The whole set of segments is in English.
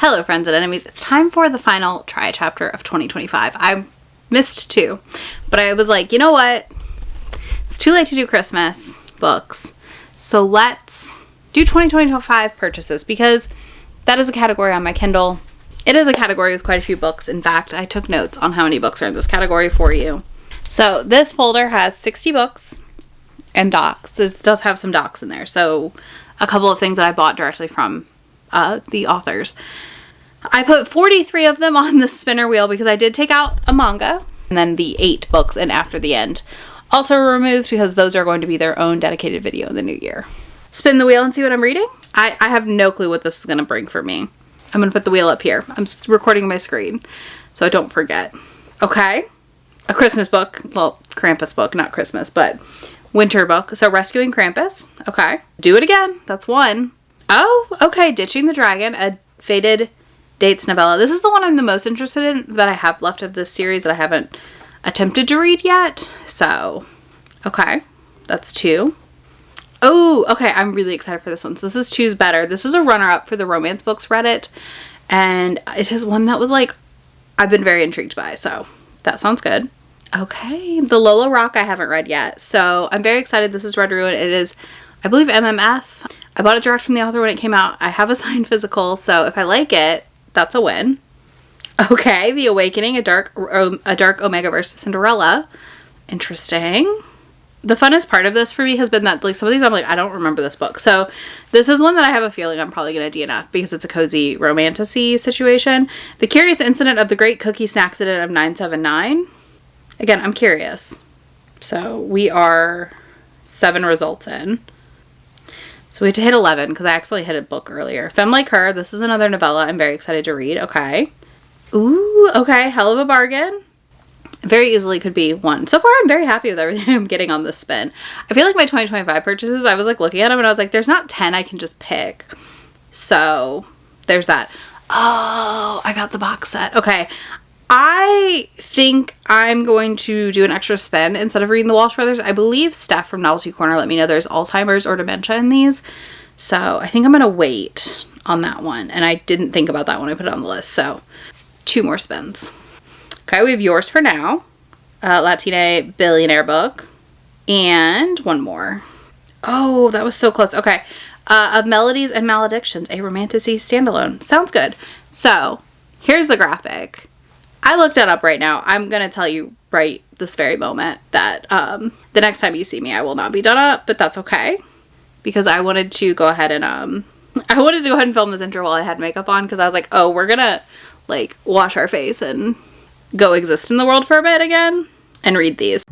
Hello friends and enemies, it's time for the final try chapter of 2025. I missed 2, but I was like, you know what? It's too late to do Christmas books, so let's do 2025 purchases because that is a category on my Kindle. It is a category with quite a few books. In fact, I took notes on how many books are in this category for you. So this folder has 60 books and docs. This does have some docs in there, so a couple of things that I bought directly from the authors. I put 43 of them on the spinner wheel because I did take out a manga and then the 8 books and after the end also removed because those are going to be their own dedicated video in the new year. Spin the wheel and see what I'm reading. I have no clue what this is going to bring for me. I'm going to put the wheel up here. I'm recording my screen so I don't forget. Okay. A Christmas book. Well, Krampus book, not Christmas, but winter book. So Rescuing Krampus. Okay. Do It Again. That's 1. Oh, okay. Ditching the Dragon. A faded dates novella. This is the one I'm the most interested in that I have left of this series that I haven't attempted to read yet. So, okay. That's 2. Oh, okay. I'm really excited for this one. So this is Choose Better. This was a runner-up for the romance books Reddit. And it is one that was like, I've been very intrigued by. So that sounds good. Okay. The Lola Rock I haven't read yet. So I'm very excited. This is Red Ruin. It is, I believe, MMF. I bought it direct from the author when it came out. I have a signed physical. So if I like it, that's a win. Okay. The Awakening, a Dark Omegaverse Cinderella. Interesting. The funnest part of this for me has been that, like, some of these I'm like, I don't remember this book. So this is one that I have a feeling I'm probably going to DNF because it's a cozy romantasy situation. The Curious Incident of the Great Cookie Snack Accident of 979. Again, I'm curious. So we are 7 results in. So we had to hit 11 because I actually hit a book earlier. Femme Like Her. This is another novella I'm very excited to read. Okay. Ooh, okay. Hell of a bargain. Very easily could be 1. So far, I'm very happy with everything I'm getting on this spin. I feel like my 2025 purchases, I was like looking at them and I was like, there's not 10 I can just pick. So there's that. Oh, I got the box set. Okay. I think I'm going to do an extra spin instead of reading the Walsh Brothers. I believe Steph from Novelty Corner let me know there's Alzheimer's or dementia in these. So I think I'm going to wait on that one. And I didn't think about that when I put it on the list. So 2 more spins. Okay, we have Yours for Now, Latina Billionaire book, and 1 more. Oh, that was so close. Okay, of Melodies and Maledictions, a romantasy standalone. Sounds good. So here's the graphic. I looked it up right now. I'm going to tell you right this very moment that the next time you see me, I will not be done up, but that's okay. Because I wanted to go ahead and film this intro while I had makeup on because I was like, oh, we're going to like wash our face and go exist in the world for a bit again and read these.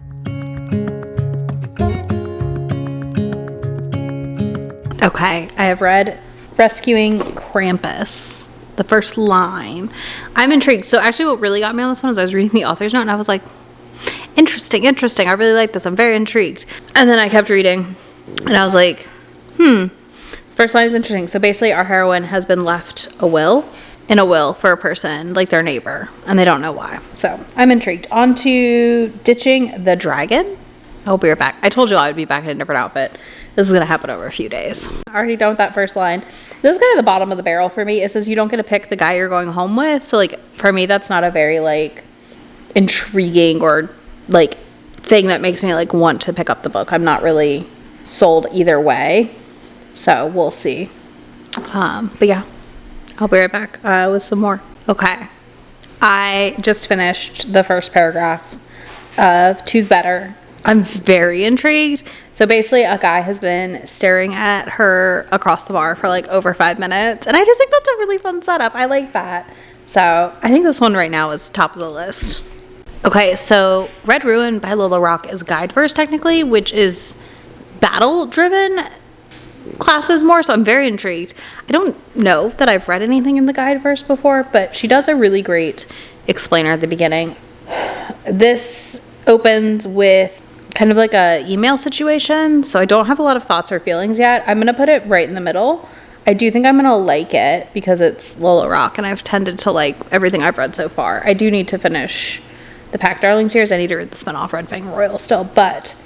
Okay, I have read Rescuing Krampus. The first line. I'm intrigued. So actually what really got me on this one is I was reading the author's note and I was like, interesting. I really like this. I'm very intrigued. And then I kept reading and I was like, first line is interesting. So basically our heroine has been left a will for a person, like their neighbor, and they don't know why. So I'm intrigued. On to Ditching the Dragon. I'll be right back. I told you I would be back in a different outfit. This is going to happen over a few days. Already done with that first line. This is kind of the bottom of the barrel for me. It says you don't get to pick the guy you're going home with. So like for me, that's not a very like intriguing or like thing that makes me like want to pick up the book. I'm not really sold either way. So we'll see. But yeah. I'll be right back with some more. Okay. I just finished the first paragraph of Choose Better. I'm very intrigued. So basically a guy has been staring at her across the bar for like over 5 minutes. And I just think that's a really fun setup. I like that. So I think this one right now is top of the list. Okay, so Red Ruin by Lola Rock is guide verse technically, which is battle driven classes more, so I'm very intrigued. I don't know that I've read anything in the guide verse before, but she does a really great explainer at the beginning. This opens with kind of like a email situation, so I don't have a lot of thoughts or feelings yet. I'm gonna put it right in the middle. I do think I'm gonna like it because it's Lola Rock and I've tended to like everything I've read so far. I do need to finish the Pack Darling series. I need to read the spin-off Red Fang Royal still, but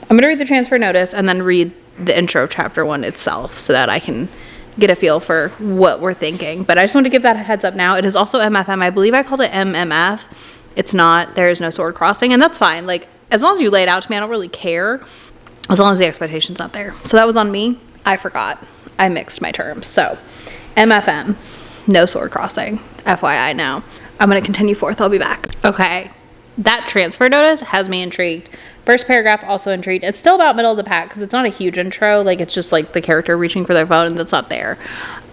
I'm gonna read the transfer notice and then read the intro chapter 1 itself so that I can get a feel for what we're thinking. But I just want to give that a heads up now. It is also MFM. I believe I called it MMF. It's not. There is no sword crossing, and that's fine. Like, as long as you lay it out to me, I don't really care, as long as the expectation's not there. So that was on me. I forgot. I mixed my terms. So MFM, no sword crossing, FYI now. I'm going to continue forth. I'll be back. Okay. That transfer notice has me intrigued. First paragraph, also intrigued. It's still about middle of the pack because it's not a huge intro. Like, it's just like the character reaching for their phone and that's not there.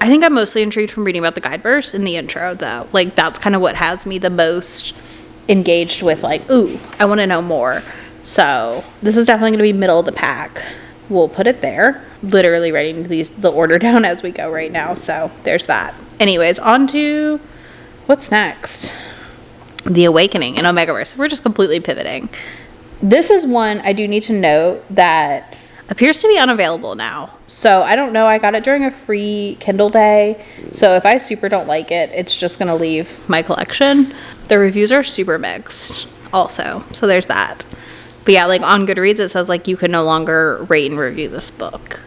I think I'm mostly intrigued from reading about the guide verse in the intro, though. Like, that's kind of what has me the most engaged with, like, ooh, I want to know more. So this is definitely going to be middle of the pack. We'll put it there. Literally writing the order down as we go right now. So there's that. Anyways, on to what's next. The Awakening in Omegaverse. We're just completely pivoting. This is one I do need to note that appears to be unavailable now. So I don't know. I got it during a free Kindle day. So if I super don't like it, it's just going to leave my collection. The reviews are super mixed also. So there's that. But yeah, like on Goodreads, it says like you can no longer rate and review this book,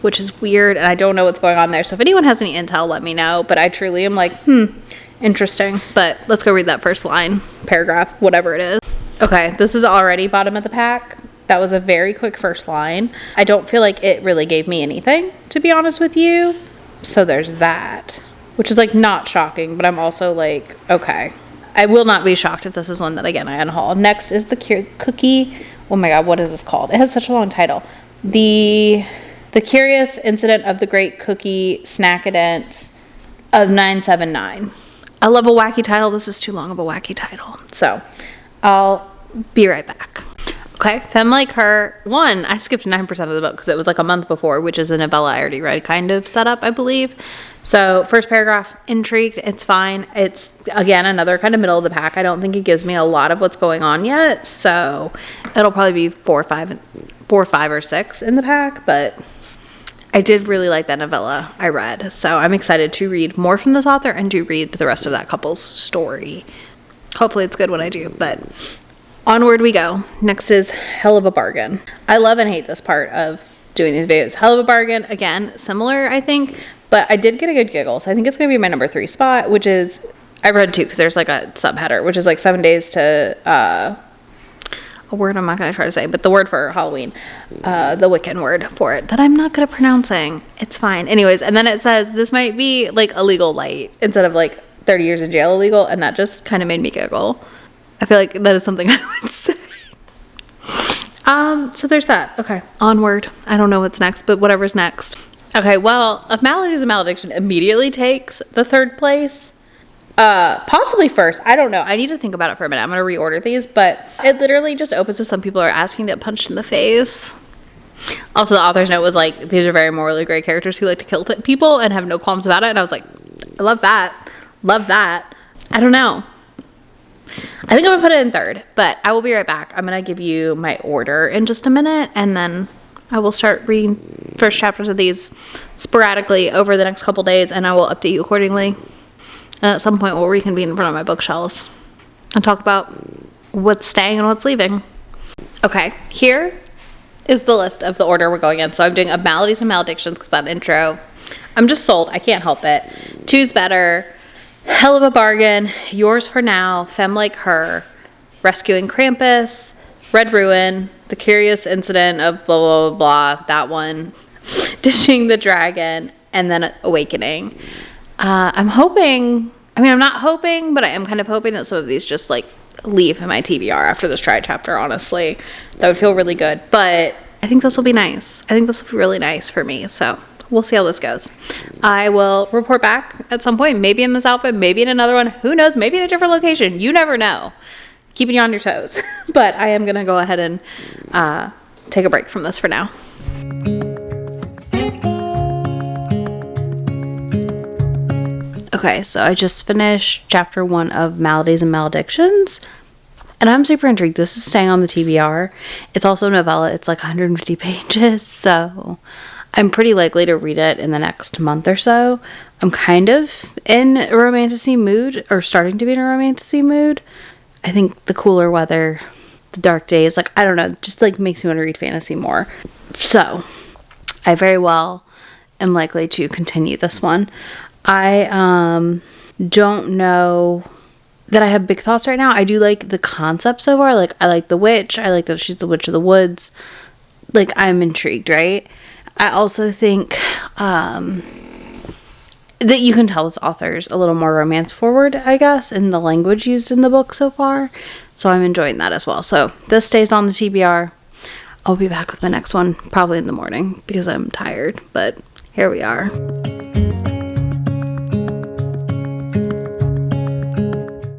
which is weird. And I don't know what's going on there. So if anyone has any intel, let me know. But I truly am like, interesting. But let's go read that first line, paragraph, whatever it is. Okay, this is already bottom of the pack. That was a very quick first line. I don't feel like it really gave me anything, to be honest with you. So there's that, which is like not shocking, but I'm also like, okay. I will not be shocked if this is one that, again, I unhaul. Next is the cookie. Oh my God, what is this called? It has such a long title. The Curious Incident of the Great Cookie Snackadent of 979. I love a wacky title. This is too long of a wacky title. So I'll be right back. Okay, Femme Like Her. One, I skipped 9% of the book because it was like a month before, which is a novella I already read kind of setup, I believe. So first paragraph, intrigued. It's fine. It's, again, another kind of middle of the pack. I don't think it gives me a lot of what's going on yet. So it'll probably be 4, 5, or 6 in the pack. But I did really like that novella I read. So I'm excited to read more from this author and to read the rest of that couple's story. Hopefully it's good when I do, but onward we go. Next is Hell of a Bargain. I love and hate this part of doing these videos. Hell of a Bargain, again, similar, I think, but I did get a good giggle, so I think it's going to be my number 3 spot, which is, I read 2 because there's like a subheader, which is like 7 days to, a word I'm not going to try to say, but the word for Halloween, the Wiccan word for it, that I'm not good at pronouncing. It's fine. Anyways, and then it says this might be like a legal light instead of like 30 years in jail illegal, and that just kind of made me giggle. I feel like that is something I would say. So there's that. Okay, onward. I don't know what's next, but whatever's next. Okay, well, if Melodies and Maledictions immediately takes the 3rd place, possibly first. I don't know. I need to think about it for a minute. I'm going to reorder these, but it literally just opens with some people are asking to get punched in the face. Also, the author's note was like, these are very morally gray characters who like to kill people and have no qualms about it. And I was like, I love that. Love that. I don't know. I think I'm going to put it in 3rd, but I will be right back. I'm going to give you my order in just a minute, and then I will start reading first chapters of these sporadically over the next couple days, and I will update you accordingly. And at some point, we'll reconvene in front of my bookshelves and talk about what's staying and what's leaving. Okay, here is the list of the order we're going in. So I'm doing a Melodies and Maledictions because that intro, I'm just sold. I can't help it. 2's better. Hell of a Bargain, Yours for Now, Femme Like Her, Rescuing Krampus, Red Ruin, The Curious Incident of blah, blah, blah, blah, that one, Dishing the Dragon, and then Awakening. I'm hoping, I mean, I'm not hoping, but I am kind of hoping that some of these just like leave in my TBR after this try chapter, honestly. That would feel really good, but I think this will be nice. I think this will be really nice for me, so we'll see how this goes. I will report back at some point, maybe in this outfit, maybe in another one. Who knows? Maybe in a different location. You never know. Keeping you on your toes. But I am going to go ahead and take a break from this for now. Okay, so I just finished chapter 1 of Melodies and Maledictions. And I'm super intrigued. This is staying on the TBR. It's also a novella. It's like 150 pages, so I'm pretty likely to read it in the next month or so. I'm kind of in a romantasy mood, or starting to be in a romantasy mood. I think the cooler weather, the dark days, like, I don't know, just like makes me want to read fantasy more. So I very well am likely to continue this one. I don't know that I have big thoughts right now. I do like the concept so far. Like, I like the witch. I like that she's the witch of the woods. Like, I'm intrigued, right? I also think that you can tell this author's a little more romance forward, I guess, in the language used in the book so far. So I'm enjoying that as well. So this stays on the TBR. I'll be back with my next one probably in the morning because I'm tired, but here we are.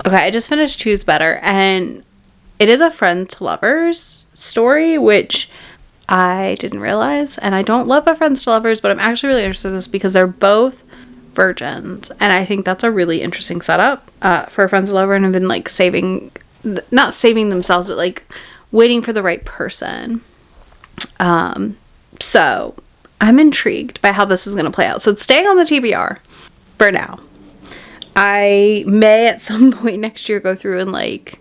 Okay, I just finished Choose Better, and it is a friend to lovers story, which I didn't realize, and I don't love a friends to lovers, but I'm actually really interested in this because they're both virgins, and I think that's a really interesting setup for a friends to lover, and have been like not saving themselves, but like waiting for the right person. So I'm intrigued by how this is going to play out. So it's staying on the TBR for now. I may at some point next year go through and like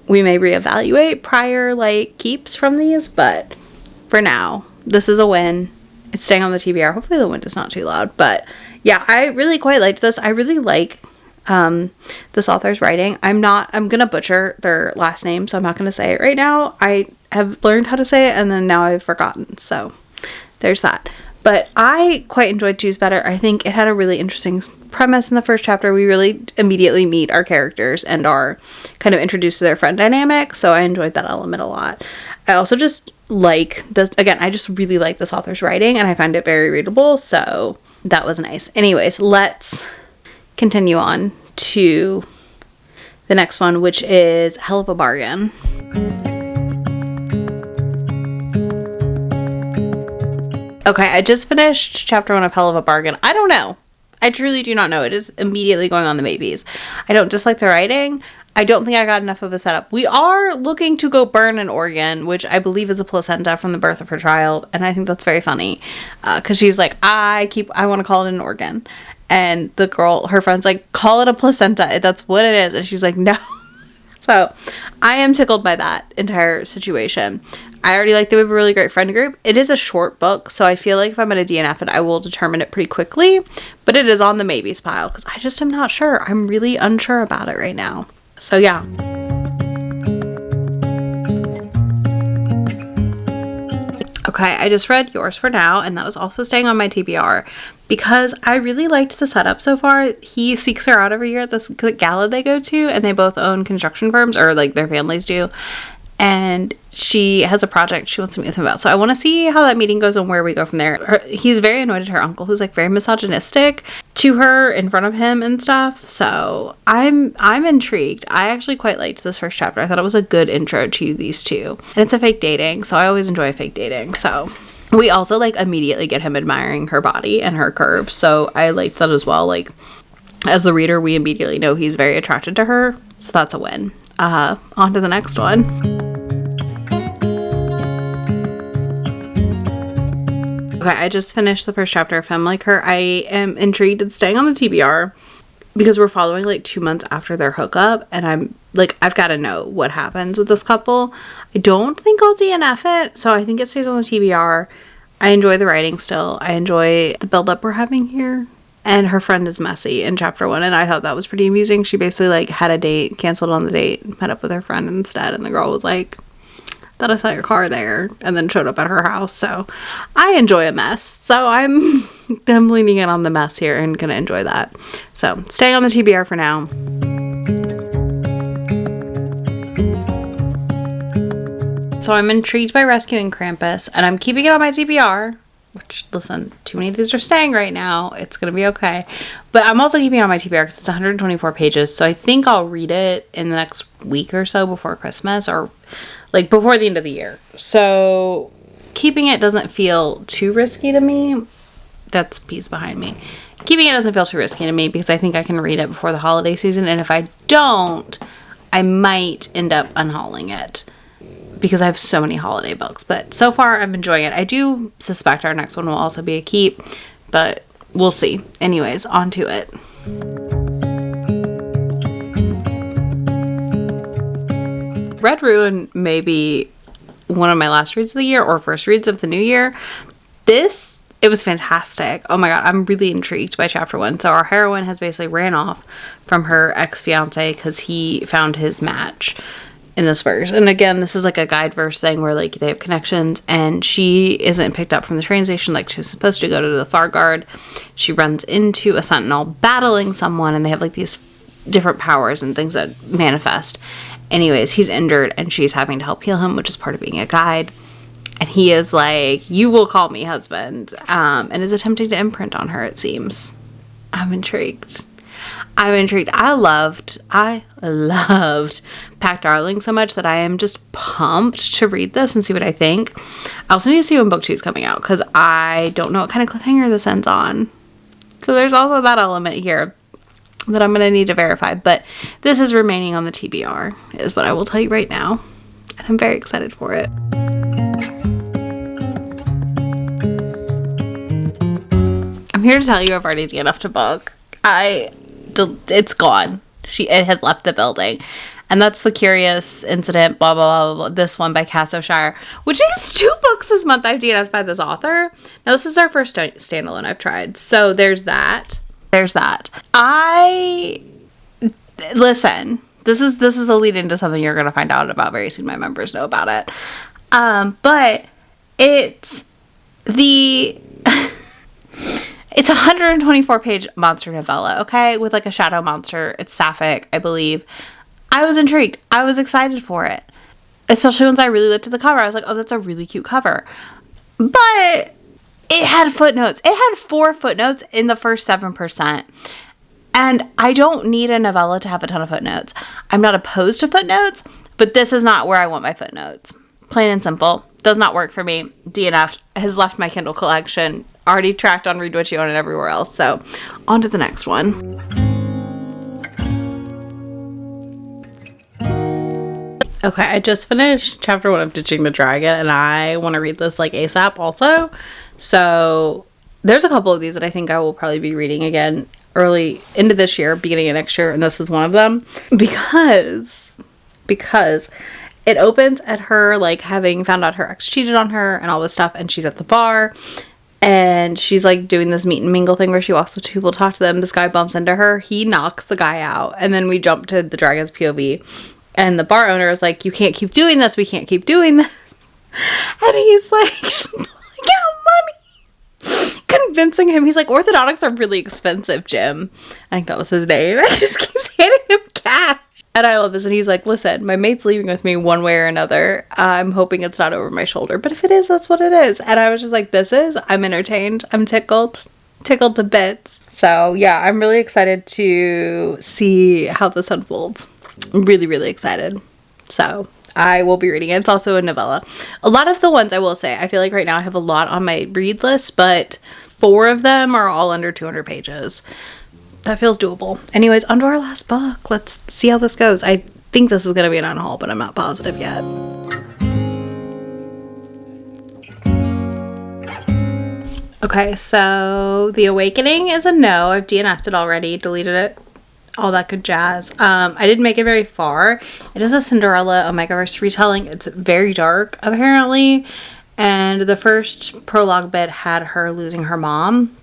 we may reevaluate prior like keeps from these, but for now this is a win. It's staying on the TBR. Hopefully the wind is not too loud, but yeah, I really quite liked this. I really like this author's writing. I'm gonna butcher their last name, so I'm not gonna say it right now. I have learned how to say it, and then now I've forgotten, so there's that. But I quite enjoyed Choose Better. I think it had a really interesting premise in the first chapter. We really immediately meet our characters and are kind of introduced to their friend dynamic, so I enjoyed that element a lot. I also just like this, again, I just really like this author's writing, and I find it very readable, so that was nice. Anyways, let's continue on to the next one, which is Hell of a Bargain. Okay, I just finished chapter 1 of Hell of a Bargain. I don't know. I truly do not know. It is immediately going on the maybes. I don't dislike the writing. I don't think I got enough of a setup. We are looking to go burn an organ, which I believe is a placenta from the birth of her child. And I think that's very funny. Because she's like, I want to call it an organ. And the girl, her friend's like, call it a placenta. That's what it is. And she's like, no. So I am tickled by that entire situation. I already like that we have a really great friend group. It is a short book, so I feel like if I'm going to DNF it, I will determine it pretty quickly. But it is on the maybes pile because I just am not sure. I'm really unsure about it right now. So yeah. Okay, I just read Yours for Now, and that is also staying on my TBR because I really liked the setup so far. He seeks her out every year at this gala they go to, and they both own construction firms, or like their families do. And she has a project she wants to meet with him about. So I want to see how that meeting goes and where we go from there. He's very annoyed at her uncle, who's like very misogynistic to her in front of him and stuff. So I'm intrigued. I actually quite liked this first chapter. I thought it was a good intro to these two. And it's a fake dating, so I always enjoy fake dating. So we also like immediately get him admiring her body and her curves. So I liked that as well. Like as the reader, we immediately know he's very attracted to her. So that's a win. On to the next one. Okay, I just finished the first chapter of Femme Like Her. I am intrigued. It's staying on the TBR because we're following like 2 months after their hookup, and I'm like, I've got to know what happens with this couple. I don't think I'll DNF it, so I think it stays on the TBR. I enjoy the writing still. I enjoy the build-up we're having here. And her friend is messy in chapter 1, and I thought that was pretty amusing. She basically like had a date, canceled on the date, met up with her friend instead, and the girl was like, thought I saw your car there, and then showed up at her house. So I enjoy a mess. So I'm leaning in on the mess here and gonna enjoy that. So staying on the TBR for now. So I'm intrigued by rescuing Krampus, and I'm keeping it on my TBR. Which, listen, too many of these are staying right now. It's going to be okay. But I'm also keeping it on my TBR because it's 124 pages. So I think I'll read it in the next week or so before Christmas, or like before the end of the year. So keeping it doesn't feel too risky to me. That's peace behind me. Keeping it doesn't feel too risky to me because I think I can read it before the holiday season. And if I don't, I might end up unhauling it, because I have so many holiday books. But so far, I'm enjoying it. I do suspect our next one will also be a keep, but we'll see. Anyways, on to it. Red Ruin may be one of my last reads of the year or first reads of the new year. This it was fantastic. Oh my god, I'm really intrigued by chapter 1. So our heroine has basically ran off from her ex-fiance because he found his match in this verse. And again, this is like a guide verse thing where like they have connections, and she isn't picked up from the train station like she's supposed to go to the Far Guard. She runs into a sentinel battling someone, and they have like these different powers and things that manifest. Anyways, he's injured and she's having to help heal him, which is part of being a guide. And he is like, you will call me husband, and is attempting to imprint on her, it seems. I'm intrigued. I loved Pack Darling so much that I am just pumped to read this and see what I think. I also need to see when book 2 is coming out, because I don't know what kind of cliffhanger this ends on. So there's also that element here that I'm going to need to verify. But this is remaining on the TBR, is what I will tell you right now. And I'm very excited for it. I'm here to tell you I've already DNF'd a book. It's gone. It has left the building. And that's The Curious Incident, blah, blah, blah, blah, this one by Casso Shire, which is 2 books this month I've DNF'd by this author. Now, this is our first standalone I've tried. So there's that. Listen, this is a lead into something you're going to find out about very soon. My members know about it. But it's it's a 124-page monster novella, okay? With like a shadow monster. It's sapphic, I believe. I was intrigued. I was excited for it. Especially once I really looked at the cover. I was like, oh, that's a really cute cover. But it had footnotes. It had 4 footnotes in the first 7%. And I don't need a novella to have a ton of footnotes. I'm not opposed to footnotes, but this is not where I want my footnotes. Plain and simple. Does not work for me. DNF has left my Kindle collection. Already tracked on Read What You Own and everywhere else. So on to the next one. Okay, I just finished chapter 1 of Ditching the Dragon, and I want to read this like ASAP also. So there's a couple of these that I think I will probably be reading again early into this year, beginning of next year, and this is one of them. Because it opens at her like having found out her ex cheated on her and all this stuff, and she's at the bar. And she's like doing this meet and mingle thing where she walks up to people, talk to them. This guy bumps into her. He knocks the guy out. And then we jump to the dragon's POV. And the bar owner is like, you can't keep doing this. We can't keep doing this. And he's like, pulling out money. Convincing him. He's like, orthodontics are really expensive, Jim. I think that was his name. And he just keeps handing him cash. And I love this. And he's like, listen, my mate's leaving with me one way or another. I'm hoping it's not over my shoulder. But if it is, that's what it is. And I was just like, I'm entertained. I'm tickled to bits. So yeah, I'm really excited to see how this unfolds. I'm really, really excited. So I will be reading it. It's also a novella. A lot of the ones, I will say, I feel like right now I have a lot on my read list, but 4 of them are all under 200 pages. That feels doable. Anyways, on to our last book. Let's see how this goes. I think this is going to be an unhaul, but I'm not positive yet. Okay, so The Awakening is a no. I've DNF'd it already, deleted it, all that good jazz. I didn't make it very far. It is a Cinderella Omegaverse retelling. It's very dark, apparently. And the first prologue bit had her losing her mom.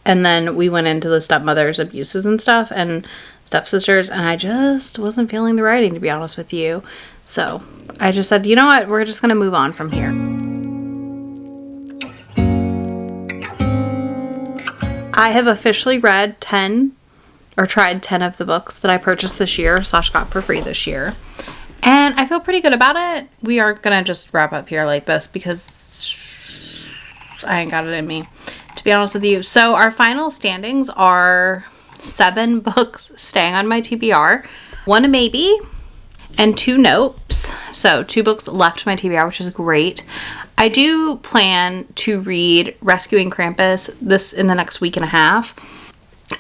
And then we went into the stepmother's abuses and stuff and stepsisters, and I just wasn't feeling the writing, to be honest with you. So I just said, you know what? We're just going to move on from here. I have officially read 10 or tried 10 of the books that I purchased this year / got for free this year. And I feel pretty good about it. We are going to just wrap up here like this because I ain't got it in me, to be honest with you. So our final standings are 7 books staying on my TBR, 1 maybe, and 2 nopes. So 2 books left my TBR, which is great. I do plan to read Rescuing Krampus this in the next week and a half.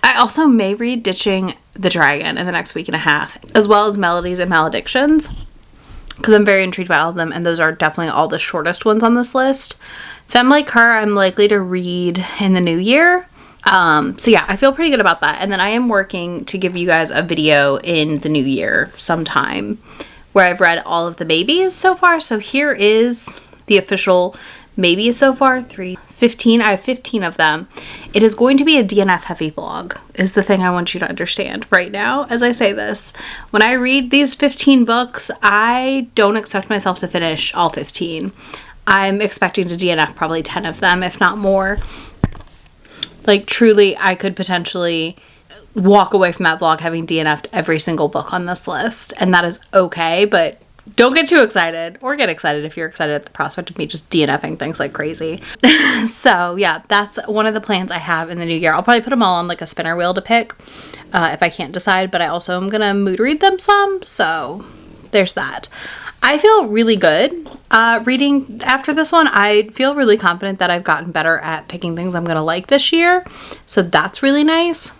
I also may read Ditching the Dragon in the next week and a half, as well as Melodies and Maledictions, because I'm very intrigued by all of them, and those are definitely all the shortest ones on this list. Femme Like Her, I'm likely to read in the new year. So yeah, I feel pretty good about that. And then I am working to give you guys a video in the new year sometime where I've read all of the babies so far. So here is the official maybe so far, 15. I have 15 of them. It is going to be a DNF heavy vlog, is the thing I want you to understand right now as I say this. When I read these 15 books, I don't expect myself to finish all 15. I'm expecting to DNF probably 10 of them, if not more. Like, truly, I could potentially walk away from that vlog having DNF'd every single book on this list, and that is okay, but don't get too excited, or get excited if you're excited at the prospect of me just DNFing things like crazy. So yeah, that's one of the plans I have in the new year. I'll probably put them all on like a spinner wheel to pick if I can't decide, but I also am gonna mood read them some, so there's that. I feel really good reading after this one. I feel really confident that I've gotten better at picking things I'm gonna like this year, so that's really nice.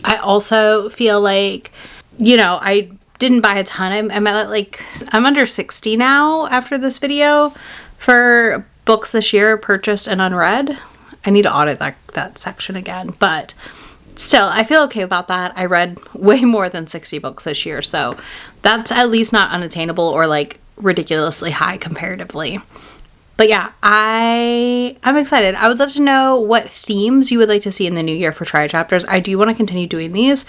I also feel like, you know, I didn't buy a ton. I'm at like, I'm under 60 now after this video for books this year purchased and unread. I need to audit that section again, but still, I feel okay about that. I read way more than 60 books this year, so that's at least not unattainable or like ridiculously high comparatively. But yeah, I'm excited. I would love to know what themes you would like to see in the new year for Try Chapters. I do want to continue doing these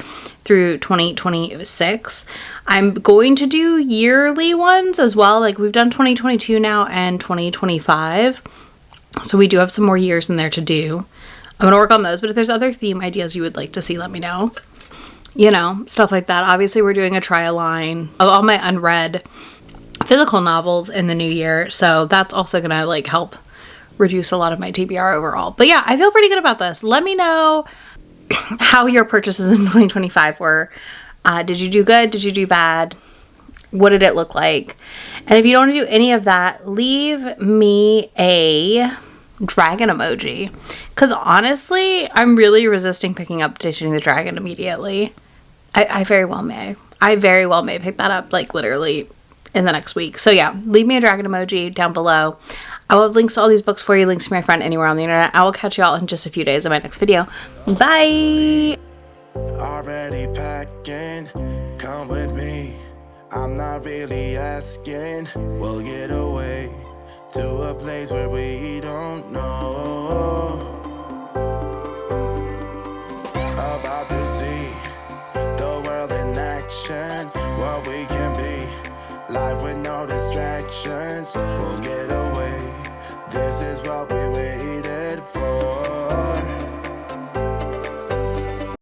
through 2026. I'm going to do yearly ones as well. Like, we've done 2022 now and 2025. So we do have some more years in there to do. I'm going to work on those. But if there's other theme ideas you would like to see, let me know. You know, stuff like that. Obviously, we're doing a try line of all my unread physical novels in the new year, so that's also gonna like help reduce a lot of my TBR overall. But yeah, I feel pretty good about this. Let me know how your purchases in 2025 were. Did you do good? Did you do bad? What did it look like? And if you don't want to do any of that, leave me a dragon emoji, because honestly, I'm really resisting picking up Ditching the Dragon immediately. I very well may pick that up like literally in the next week. So yeah, leave me a dragon emoji down below. I will have links to all these books for you, links to my friend anywhere on the internet. I will catch you all in just a few days in my next video. Bye! Already packing, come with me. I'm not really asking. We'll get away to a place where we don't know. About to see the world in action, what we can be. Life with no distractions, we'll get away. This is what we waited for.